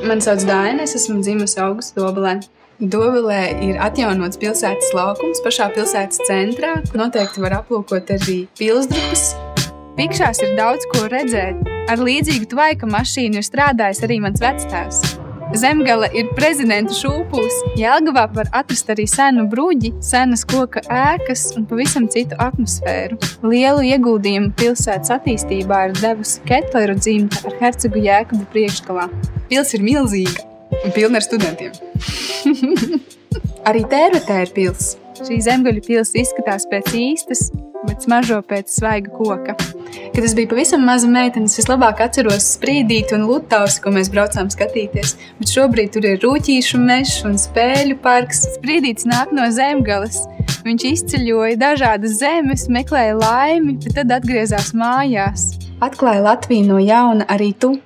Mani sauc Daina, es esmu dzimusi augusta Dobelē. Dobelē ir atjaunots pilsētas laukums pašā pilsētas centrā. Noteikti var aplūkot arī pilsdrupas. Pikšās ir daudz ko redzēt. Ar līdzīgu tvaika mašīnu ir strādājis arī mans vectēvs. Zemgale ir prezidenta šūpulis. Jelgavā var atrast arī senu bruģi, senas koka ēkas un pavisam citu atmosfēru. Lielu ieguldījumu pilsētas attīstībā ir devusi Ketleru dzimta ar hercogu Jēkabu priekšgalā. Pils ir milzīga un pilna ar studentiem. Arī Tērvetē ir pils. Šī zemgaļu pils izskatās pēc īstas, bet smaržo pēc svaiga koka. Kad es biju pavisam maza meitene, es vislabāk atceros Sprīdīti un Lutausi, ko mēs braucām skatīties. Bet šobrīd tur ir rūķīšu mežs un spēļu parks. Sprīdītis nāk no Zemgales. Viņš izceļoja dažādas zemes, meklēja laimi, bet tad atgriezās mājās. Atklāja Latviju no jauna arī tu.